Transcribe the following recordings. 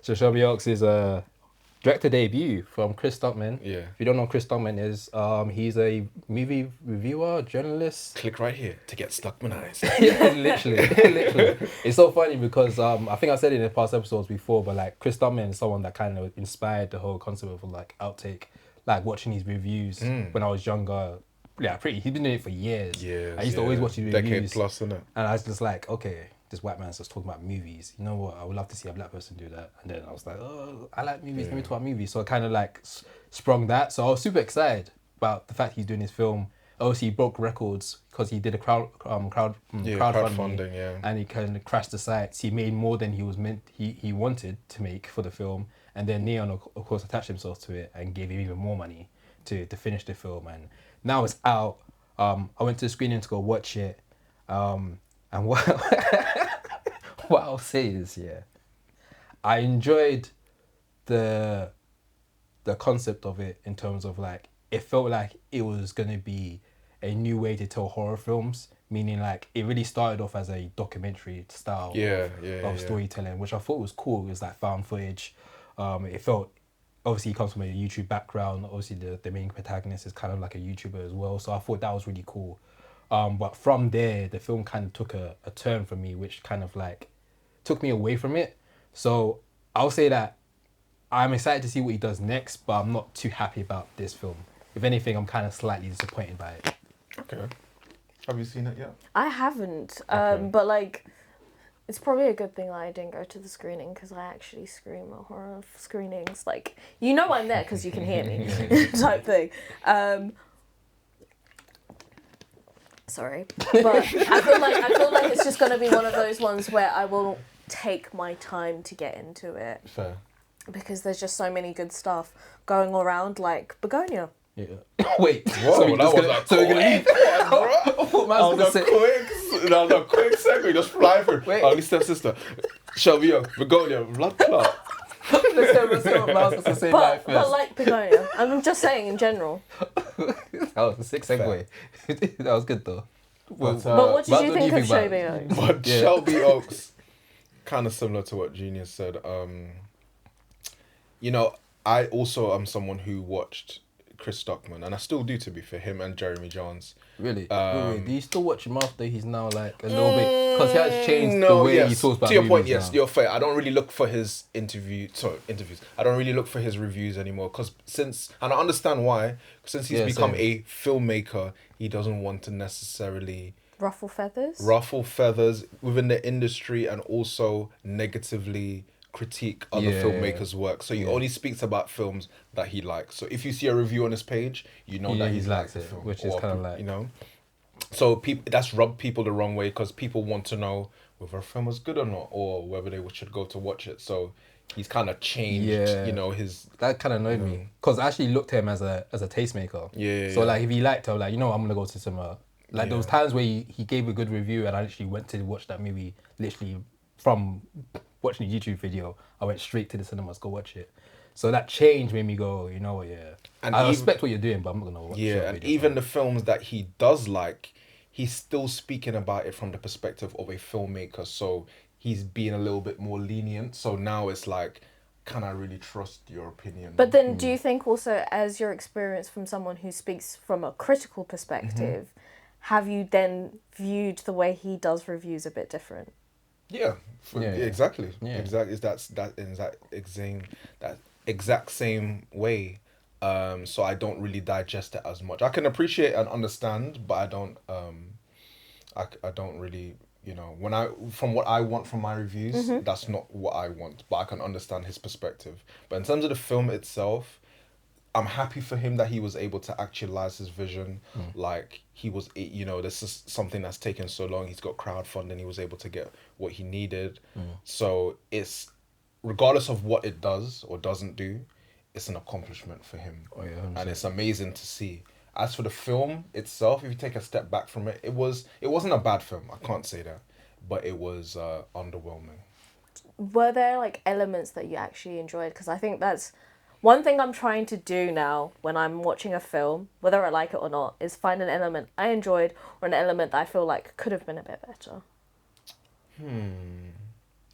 So Shelby Oaks is a director debut from Chris Stuckmann. Yeah. If you don't know who Chris Stuckmann is, he's a movie reviewer, journalist. Click right here to get Stuckmannized. Yeah, literally. It's so funny because I think I said it in the past episodes before, but like Chris Stuckmann is someone that kind of inspired the whole concept of like Outtake. Like watching his reviews when I was younger. Yeah, he's been doing it for years. I used to always watch his reviews. Decade plus, innit? And I was just like, okay, this white man's just talking about movies. You know what? I would love to see a black person do that. And then I was like, oh, I like movies. Let me talk about movies. So I kind of like sprung that. So I was super excited about the fact he's doing his film. Obviously, he broke records because he did a crowdfunding, and he kind of crashed the sites. He made more than he wanted to make for the film, and then Neon, of course, attached himself to it and gave him even more money to finish the film. And now it's out. I went to the screening to go watch it, and what what I'll say is, I enjoyed the concept of it in terms of like it felt like it was gonna be a new way to tell horror films, meaning like it really started off as a documentary style of storytelling, which I thought was cool. It was like found footage. It felt, obviously he comes from a YouTube background. Obviously the main protagonist is kind of like a YouTuber as well. So I thought that was really cool. But from there, the film kind of took a turn for me, which kind of like took me away from it. So I'll say that I'm excited to see what he does next, but I'm not too happy about this film. If anything, I'm kind of slightly disappointed by it. Okay. Have you seen it yet? I haven't, Okay. but like, it's probably a good thing that I didn't go to the screening because I actually scream at horror screenings. Like, you know I'm there because you can hear me, type thing. Sorry, but I feel like it's just gonna be one of those ones where I will take my time to get into it. Fair. Because there's just so many good stuff going around, like Begonia. Yeah. Wait. Whoa, so we're that was gonna leave. That was a quick segue, just fly through. Wait. Oh, stepsister. Shelby Oaks, Begonia, blood clot. Let's say what Myles was to say But first. like Begonia, I'm just saying in general. That was a sick segue. That was good though. But what did Myles, you what do think you of think about Shelby it? Oaks? But Shelby Oaks, kind of similar to what Genius said. You know, I also am someone who watched Chris Stuckmann, and I still do, to be fair, him and Jeremy Johns. Really? Wait, do you still watch him after he's now like a little bit? Because he has changed the way he talks about to your point, movies yes, now. you're fair. I don't really look for his interviews. I don't really look for his reviews anymore and I understand why. Since he's become a filmmaker, he doesn't want to necessarily Ruffle feathers within the industry and also negatively critique other filmmakers' work. So he only speaks about films that he likes. So if you see a review on his page, you know that he's liked the film, which is kind of like, you know. So that's rubbed people the wrong way because people want to know whether a film was good or not, or whether they should go to watch it. So he's kind of changed, you know, his. That kind of annoyed me because I actually looked at him as a tastemaker. So like if he liked it, I'm like, you know, I'm gonna go to cinema. Like those times where he gave a good review and I actually went to watch that movie literally from watching a YouTube video, I went straight to the cinemas, go watch it. So that change made me go, you know what, and I respect what you're doing, but I'm not gonna watch it. And even the films that he does like, he's still speaking about it from the perspective of a filmmaker. So he's being a little bit more lenient. So now it's like, can I really trust your opinion? But then do you think also, as your experience from someone who speaks from a critical perspective, have you then viewed the way he does reviews a bit different? Exactly. Exactly. That's that exact same way. So I don't really digest it as much. I can appreciate and understand, but I don't. I don't really. You know, from what I want from my reviews, that's not what I want. But I can understand his perspective. But in terms of the film itself, I'm happy for him that he was able to actualize his vision. Like he was, you know, this is something that's taken so long. He's got crowdfunding. He was able to get what he needed. So it's, regardless of what it does or doesn't do, it's an accomplishment for him. And it's amazing to see. As for the film itself, if you take a step back from it, it wasn't a bad film. I can't say that, but it was underwhelming. Were there like elements that you actually enjoyed? Because I think that's one thing I'm trying to do now when I'm watching a film, whether I like it or not, is find an element I enjoyed or an element that I feel like could have been a bit better.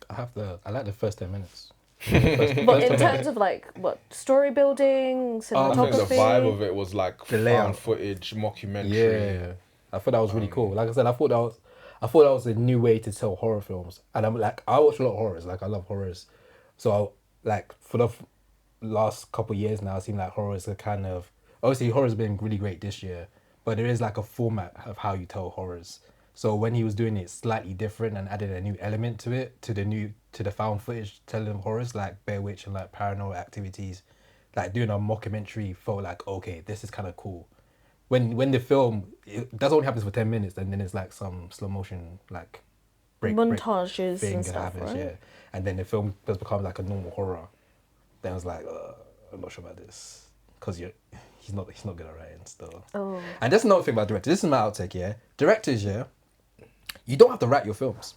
I like the first 10 minutes. But in terms of like what story building, I think the cinematography, vibe of it was like The found layout. footage, mockumentary. Yeah, I thought that was really cool. Like I said, I thought that was a new way to tell horror films. And I'm like, I watch a lot of horrors. Like I love horrors, so like for the last couple of years now, it seems like horrors are kind of obviously horror's been really great this year, but there is like a format of how you tell horrors. So when he was doing it slightly different and added a new element to it, to the found footage telling of horrors like Bear Witch and like Paranormal Activities, like doing a mockumentary felt like okay, this is kind of cool. When the film that's only happens for 10 minutes and then it's like some slow motion like break montages thing and that stuff, happens, right? yeah, and then the film does become like a normal horror. Then I was like, I'm not sure about this because he's not good at writing still. Oh. And that's another thing about directors. This is my outtake, yeah. Directors, yeah, you don't have to write your films.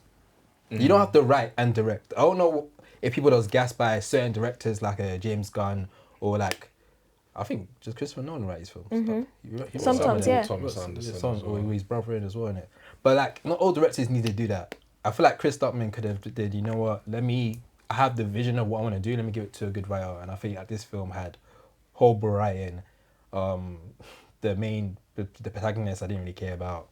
You don't have to write and direct. I don't know if people was gassed by certain directors like James Gunn or like I think just Christopher Nolan writes his films. Like, he wrote Sometimes, some of yeah. them. Thomas He wrote Anderson some as or well. his brother in as well, innit? But like not all directors need to do that. I feel like Chris Stuckmann could have did. You know what? I have the vision of what I want to do. Let me give it to a good writer. And I think like this film had horrible writing. The protagonist I didn't really care about.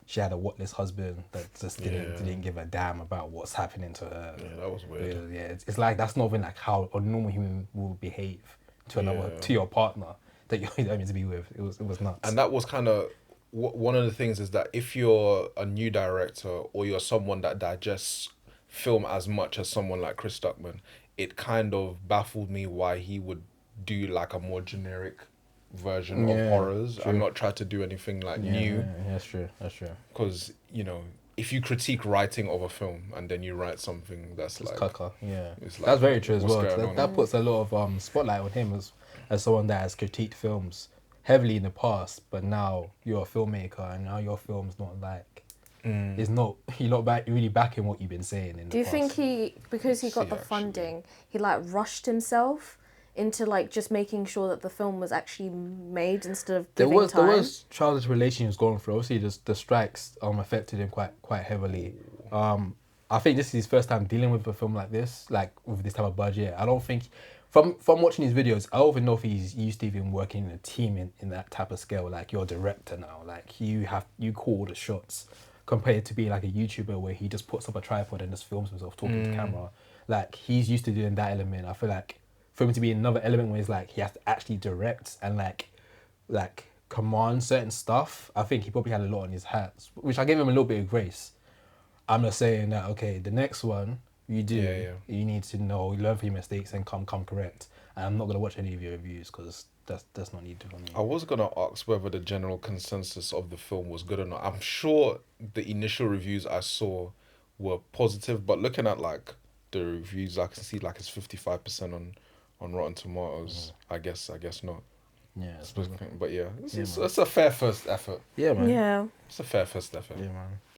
She had a whatless husband that just didn't give a damn about what's happening to her. Yeah, that was weird. Yeah, it's like that's not even like how a normal human will behave to your partner that you're meant to be with. It was nuts. And that was kind of one of the things is that if you're a new director or you're someone that digests film as much as someone like Chris Stuckmann, it kind of baffled me why he would do like a more generic version of horrors true. and not try to do anything like new. Yeah, that's true. Because if you critique writing of a film and then you write something that's It's like caca. Yeah, it's like, that's very true as what's well. going on? That puts a lot of spotlight on him as someone that has critiqued films heavily in the past, but now you're a filmmaker and now your film's not like it's not you're not really backing what you've been saying in Do the you past. think because he got See, the actually. funding, he like rushed himself into like just making sure that the film was actually made instead of There giving time? was childish relations going through. Obviously, the strikes affected him quite heavily. I think this is his first time dealing with a film like this, like with this type of budget. I don't think, from watching his videos, I don't even know if he's used to even working in a team in that type of scale. Like you're a director now, like you call the shots, compared to being like a YouTuber where he just puts up a tripod and just films himself talking to camera. Like he's used to doing that element. I feel like for him to be another element where it's like he has to actually direct and like command certain stuff, I think he probably had a lot on his hands, which I gave him a little bit of grace. I'm not saying that okay, the next one you do, you need to know, learn from your mistakes and come correct. And I'm not gonna watch any of your reviews because that's not needed for me. I was gonna ask whether the general consensus of the film was good or not. I'm sure the initial reviews I saw were positive, but looking at like the reviews, I can see like it's 55% on Rotten Tomatoes. I guess not. Yeah, But yeah, it's a fair first effort. yeah, man. Yeah. It's a fair first effort. Yeah, man.